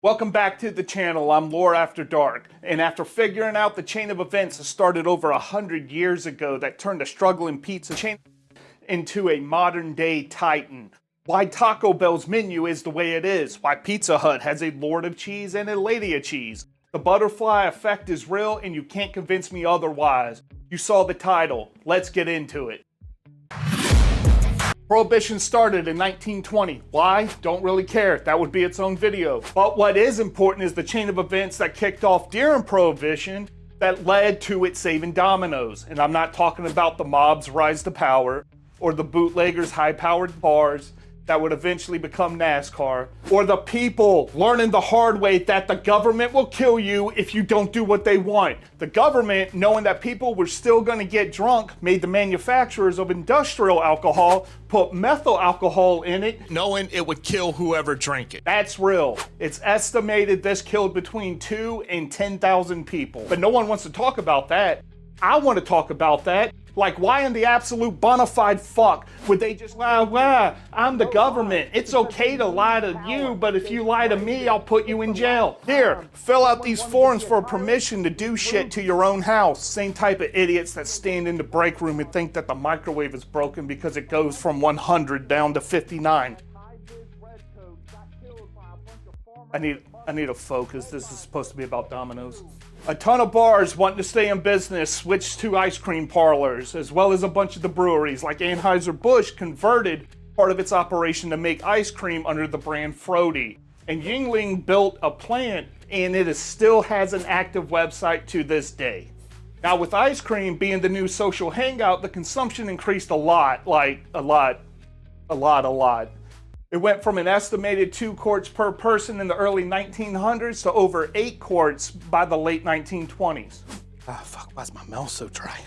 Welcome back to the channel. I'm Lore After Dark, and after figuring out the chain of events that started over 100 years ago that turned a struggling pizza chain into a modern day titan, why Taco Bell's menu is the way it is, why Pizza Hut has a Lord of Cheese and a Lady of Cheese, the butterfly effect is real and you can't convince me otherwise. You saw the title, let's get into it. Prohibition started in 1920. Why? Don't really care. That would be its own video. But what is important is the chain of events that kicked off during Prohibition that led to it saving Domino's. And I'm not talking about the mob's rise to power or the bootleggers' high-powered bars that would eventually become NASCAR, or the people learning the hard way that the government will kill you if you don't do what they want. The government, knowing that people were still gonna get drunk, made the manufacturers of industrial alcohol put methyl alcohol in it, knowing it would kill whoever drank it. That's real. It's estimated this killed between 2,000 and 10,000 people. But no one wants to talk about that. I want to talk about that. Like, why in the absolute bona fide fuck would they just lie, I'm the government. It's okay to lie to you, but if you lie to me, I'll put you in jail. Here, fill out these forms for permission to do shit to your own house. Same type of idiots that stand in the break room and think that the microwave is broken because it goes from 100 down to 59. I need a focus. This is supposed to be about Domino's. A ton of bars wanting to stay in business switched to ice cream parlors, as well as a bunch of the breweries, like Anheuser-Busch converted part of its operation to make ice cream under the brand Frody. And Yuengling built a plant, and it still has an active website to this day. Now, with ice cream being the new social hangout, the consumption increased a lot. It went from an estimated 2 quarts per person in the early 1900s to over 8 quarts by the late 1920s. Fuck, why's my mouth so dry?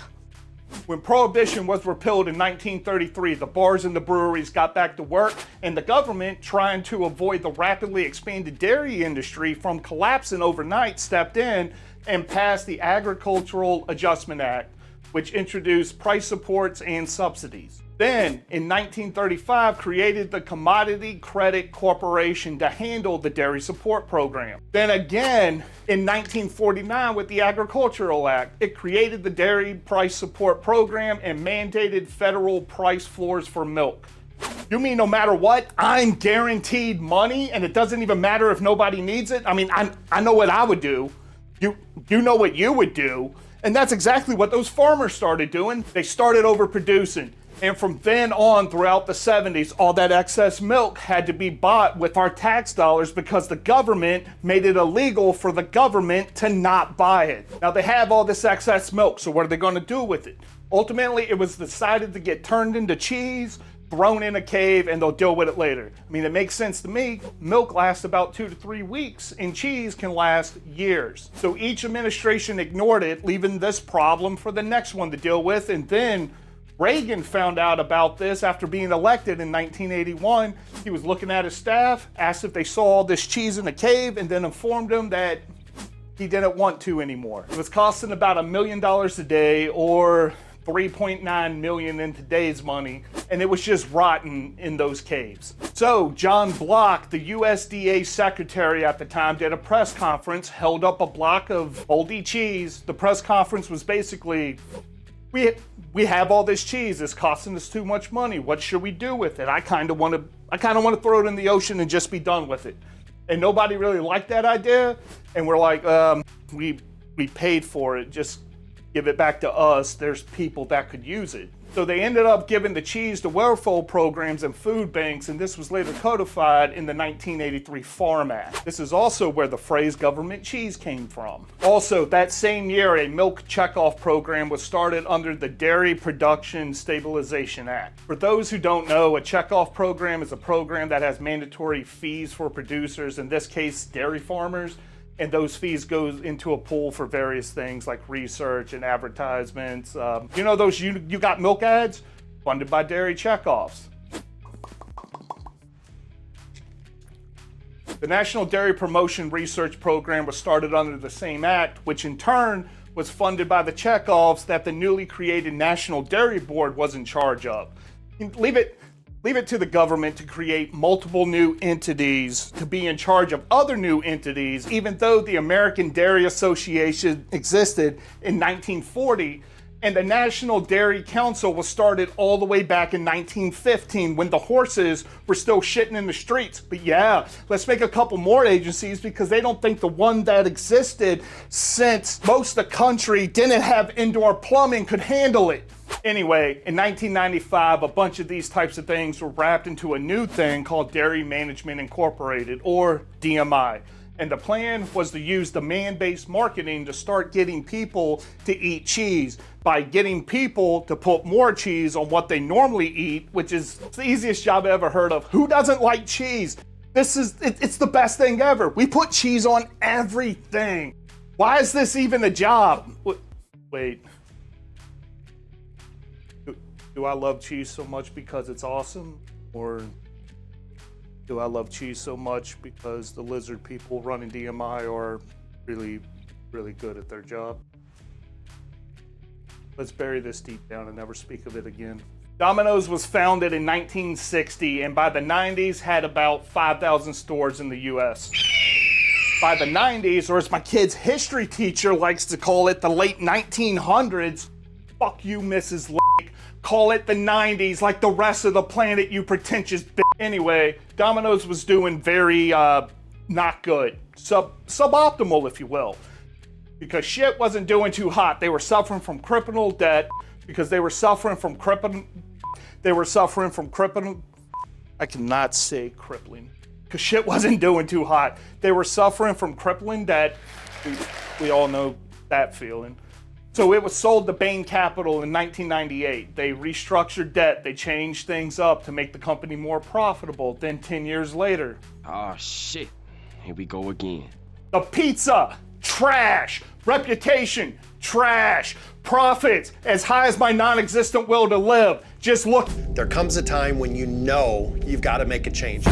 When Prohibition was repealed in 1933, the bars and the breweries got back to work, and the government, trying to avoid the rapidly expanded dairy industry from collapsing overnight, stepped in and passed the Agricultural Adjustment Act, which introduced price supports and subsidies. Then, in 1935, created the Commodity Credit Corporation to handle the dairy support program. Then again, in 1949, with the Agricultural Act, it created the Dairy Price Support Program and mandated federal price floors for milk. You mean no matter what, I'm guaranteed money and it doesn't even matter if nobody needs it? I mean, I know what I would do. You know what you would do. And that's exactly what those farmers started doing. They started overproducing. And from then on, throughout the 70s, all that excess milk had to be bought with our tax dollars because the government made it illegal for the government to not buy it. Now they have all this excess milk, so what are they going to do with it? Ultimately, it was decided to get turned into cheese, thrown in a cave, and they'll deal with it later. I mean, it makes sense to me. Milk lasts about 2 to 3 weeks, and cheese can last years. So each administration ignored it, leaving this problem for the next one to deal with, and then Reagan found out about this after being elected in 1981. He was looking at his staff, asked if they saw all this cheese in the cave, and then informed them that he didn't want to anymore. It was costing about $1 million a day, or 3.9 million in today's money, and it was just rotten in those caves. So John Block, the USDA secretary at the time, did a press conference, held up a block of moldy cheese. The press conference was basically, we have all this cheese, it's costing us too much money. What should we do with it? I kind of want to throw it in the ocean and just be done with it. And nobody really liked that idea. And we're like, we paid for it, just give it back to us. There's people that could use it. So they ended up giving the cheese to welfare programs and food banks, and this was later codified in the 1983 Farm Act. This is also where the phrase government cheese came from. Also, that same year, a milk checkoff program was started under the Dairy Production Stabilization Act. For those who don't know, a checkoff program is a program that has mandatory fees for producers, in this case, dairy farmers. And those fees go into a pool for various things like research and advertisements. You know those you got milk ads? Funded by dairy checkoffs. The National Dairy Promotion Research Program was started under the same act, which in turn was funded by the checkoffs that the newly created National Dairy Board was in charge of. Leave it Leave it to the government to create multiple new entities to be in charge of other new entities, even though the American Dairy Association existed in 1940, and the National Dairy Council was started all the way back in 1915 when the horses were still shitting in the streets. But yeah, let's make a couple more agencies because they don't think the one that existed since most of the country didn't have indoor plumbing could handle it. Anyway, in 1995, a bunch of these types of things were wrapped into a new thing called Dairy Management Incorporated, or DMI. And the plan was to use demand-based marketing to start getting people to eat cheese by getting people to put more cheese on what they normally eat, which is the easiest job I ever heard of. Who doesn't like cheese? It's the best thing ever. We put cheese on everything. Why is this even a job? Wait. Do I love cheese so much because it's awesome? Or do I love cheese so much because the lizard people running DMI are really, really good at their job? Let's bury this deep down and never speak of it again. Domino's was founded in 1960 and by the 90s had about 5,000 stores in the US. By the 90s, or as my kid's history teacher likes to call it, the late 1900s, fuck you, Mrs. Lake, call it the 90s like the rest of the planet, you pretentious bitch. Anyway, Domino's was doing very not good, suboptimal if you will, because shit wasn't doing too hot. They were suffering from criminal debt because they were suffering from I cannot say crippling because shit wasn't doing too hot. They were suffering from crippling debt. We all know that feeling. So it was sold to Bain Capital in 1998. They restructured debt. They changed things up to make the company more profitable. Then 10 years later. Oh shit, here we go again. The pizza, trash. Reputation, trash. Profits, as high as my non-existent will to live. Just look. There comes a time when you know you've got to make a change.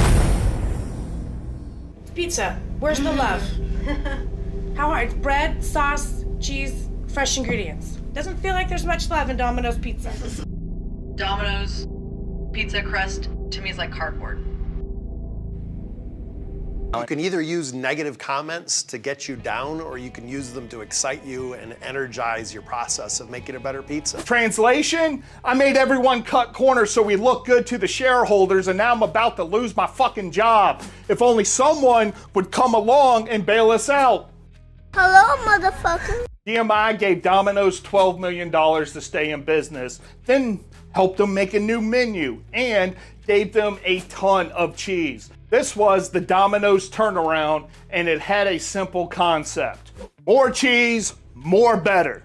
Pizza, where's the love? How hard? Bread, sauce, cheese, fresh ingredients. Doesn't feel like there's much love in Domino's pizza. Domino's pizza crust to me is like cardboard. You can either use negative comments to get you down, or you can use them to excite you and energize your process of making a better pizza. Translation? I made everyone cut corners so we look good to the shareholders, and now I'm about to lose my fucking job. If only someone would come along and bail us out. Hello, motherfucker. DMI gave Domino's $12 million to stay in business, then helped them make a new menu, and gave them a ton of cheese. This was the Domino's turnaround, and it had a simple concept. More cheese, more better.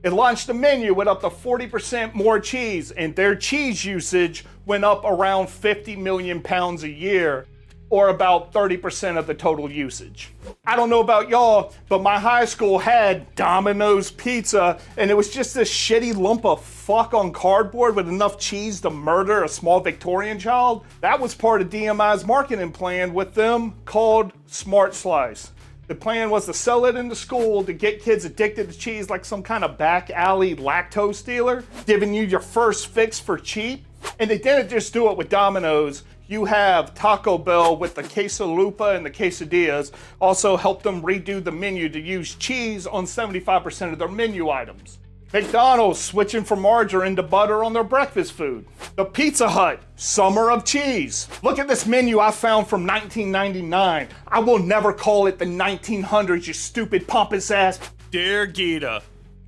It launched a menu with up to 40% more cheese, and their cheese usage went up around 50 million pounds a year, or about 30% of the total usage. I don't know about y'all, but my high school had Domino's pizza, and it was just this shitty lump of fuck on cardboard with enough cheese to murder a small Victorian child. That was part of DMI's marketing plan with them called Smart Slice. The plan was to sell it in the school to get kids addicted to cheese like some kind of back alley lactose dealer, giving you your first fix for cheap. And they didn't just do it with Domino's. You have Taco Bell with the quesalupa and the quesadillas. Also helped them redo the menu to use cheese on 75% of their menu items. McDonald's switching from margarine to butter on their breakfast food. The Pizza Hut, summer of cheese. Look at this menu I found from 1999. I will never call it the 1900s, you stupid pompous ass. Dear Gita,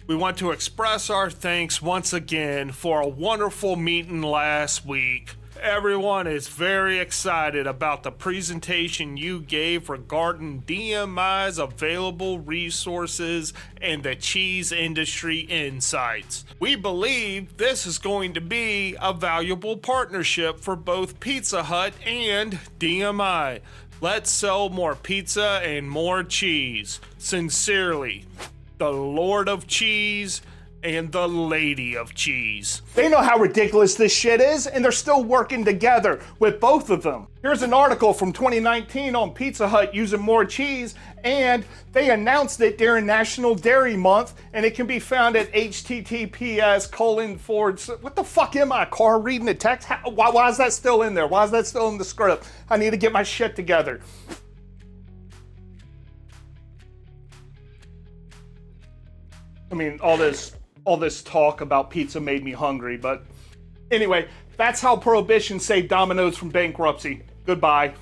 we want to express our thanks once again for a wonderful meeting last week. Everyone is very excited about the presentation you gave regarding DMI's available resources and the cheese industry insights. We believe this is going to be a valuable partnership for both Pizza Hut and DMI. Let's sell more pizza and more cheese. Sincerely, the Lord of Cheese, and the Lady of Cheese. They know how ridiculous this shit is, and they're still working together with both of them. Here's an article from 2019 on Pizza Hut using more cheese, and they announced it during National Dairy Month, and it can be found at https:// what the fuck am I, a car reading the text? Why is that still in there? Why is that still in the script? I need to get my shit together. I mean, all this talk about pizza made me hungry, but anyway, that's how Prohibition saved Domino's from bankruptcy. Goodbye.